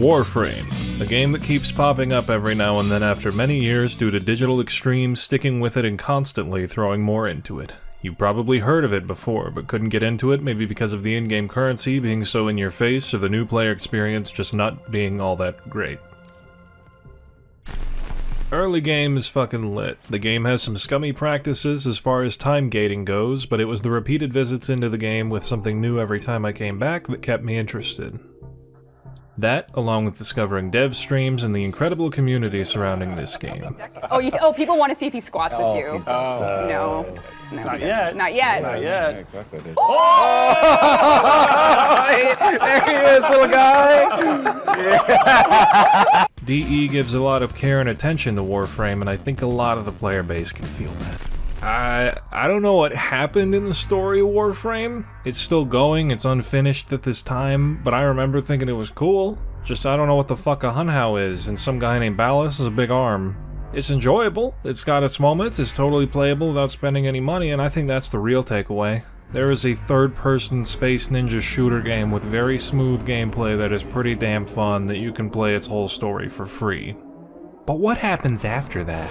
Warframe, a game that keeps popping up every now and then after many years due to Digital Extreme sticking with it and constantly throwing more into it. You've probably heard of it before, but couldn't get into it, maybe because of the in-game currency being so in your face, or the new player experience just not being all that great. Early game is fucking lit. The game has some scummy practices as far as time gating goes, but it was the repeated visits into the game with something new every time I came back that kept me interested. That, along with discovering dev streams and the incredible community surrounding this game. Oh, people want to see if he squats with you. No, Not yet. Not yet. Not yet. Yeah, exactly. Oh! There he is, little guy! DE gives a lot of care and attention to Warframe, and I think a lot of the player base can feel that. I don't know what happened in the story of Warframe. It's still going, it's unfinished at this time, but I remember thinking it was cool. Just I don't know what the fuck a Hunhow is, and some guy named Ballas has a big arm. It's enjoyable, it's got its moments, it's totally playable without spending any money, and I think that's the real takeaway. There is a third-person space ninja shooter game with very smooth gameplay that is pretty damn fun that you can play its whole story for free. But what happens after that?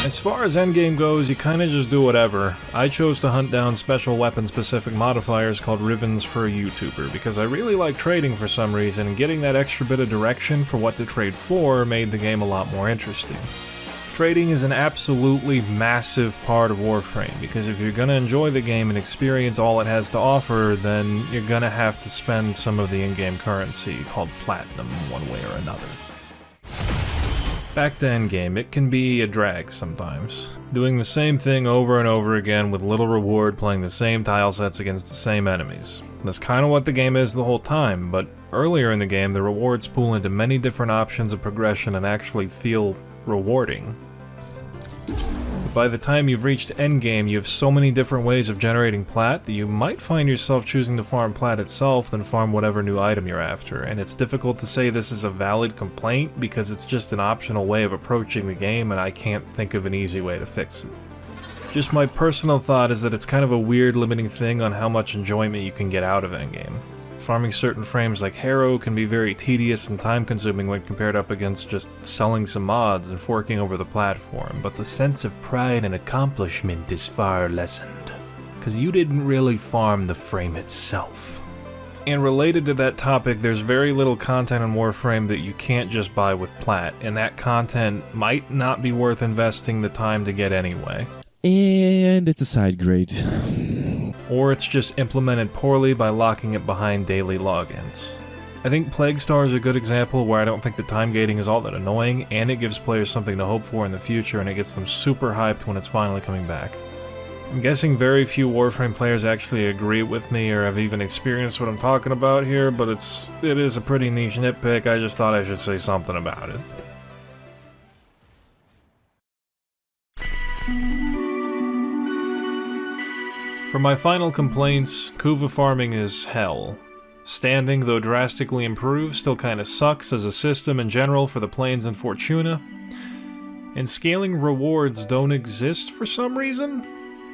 As far as endgame goes, you kinda just do whatever. I chose to hunt down special weapon-specific modifiers called Rivens for a YouTuber, because I really like trading for some reason, and getting that extra bit of direction for what to trade for made the game a lot more interesting. Trading is an absolutely massive part of Warframe, because if you're gonna enjoy the game and experience all it has to offer, then you're gonna have to spend some of the in-game currency, called Platinum, one way or another. Back to endgame, it can be a drag sometimes. Doing the same thing over and over again with little reward, playing the same tile sets against the same enemies. That's kinda what the game is the whole time, but earlier in the game the rewards pool into many different options of progression and actually feel rewarding. By the time you've reached endgame, you have so many different ways of generating plat that you might find yourself choosing to farm plat itself than farm whatever new item you're after, and it's difficult to say this is a valid complaint because it's just an optional way of approaching the game and I can't think of an easy way to fix it. Just my personal thought is that it's kind of a weird limiting thing on how much enjoyment you can get out of endgame. Farming certain frames like Harrow can be very tedious and time-consuming when compared up against just selling some mods and forking over the platform, but the sense of pride and accomplishment is far lessened, because you didn't really farm the frame itself. And related to that topic, there's very little content in Warframe that you can't just buy with plat, and that content might not be worth investing the time to get anyway. And it's a side grade. Or it's just implemented poorly by locking it behind daily logins. I think Plague Star is a good example where I don't think the time gating is all that annoying, and it gives players something to hope for in the future, and it gets them super hyped when it's finally coming back. I'm guessing very few Warframe players actually agree with me or have even experienced what I'm talking about here, but it is a pretty niche nitpick. I just thought I should say something about it. For my final complaints, Kuva farming is hell. Standing, though drastically improved, still kinda sucks as a system in general for the Plains and Fortuna. And scaling rewards don't exist for some reason?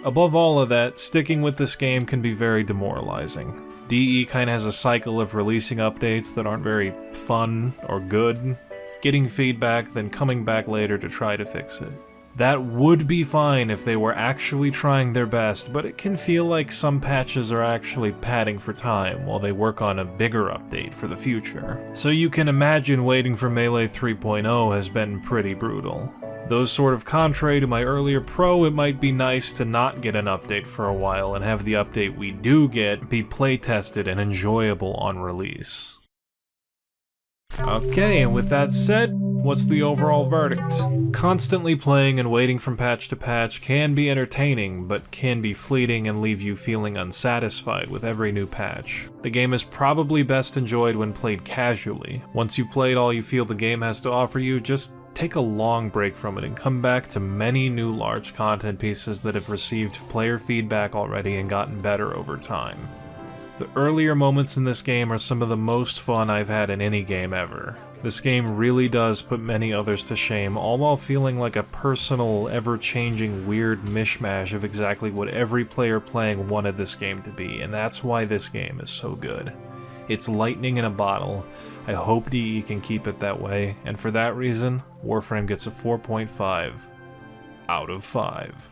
Above all of that, sticking with this game can be very demoralizing. DE kinda has a cycle of releasing updates that aren't very fun or good, getting feedback, then coming back later to try to fix it. That would be fine if they were actually trying their best, but it can feel like some patches are actually padding for time while they work on a bigger update for the future. So you can imagine waiting for Melee 3.0 has been pretty brutal. Though sort of contrary to my earlier pro, it might be nice to not get an update for a while and have the update we do get be playtested and enjoyable on release. Okay, and with that said, what's the overall verdict? Constantly playing and waiting from patch to patch can be entertaining, but can be fleeting and leave you feeling unsatisfied with every new patch. The game is probably best enjoyed when played casually. Once you've played all you feel the game has to offer you, just take a long break from it and come back to many new large content pieces that have received player feedback already and gotten better over time. The earlier moments in this game are some of the most fun I've had in any game ever. This game really does put many others to shame, all while feeling like a personal, ever-changing, weird mishmash of exactly what every player playing wanted this game to be, and that's why this game is so good. It's lightning in a bottle. I hope DE can keep it that way, and for that reason, Warframe gets a 4.5 out of 5.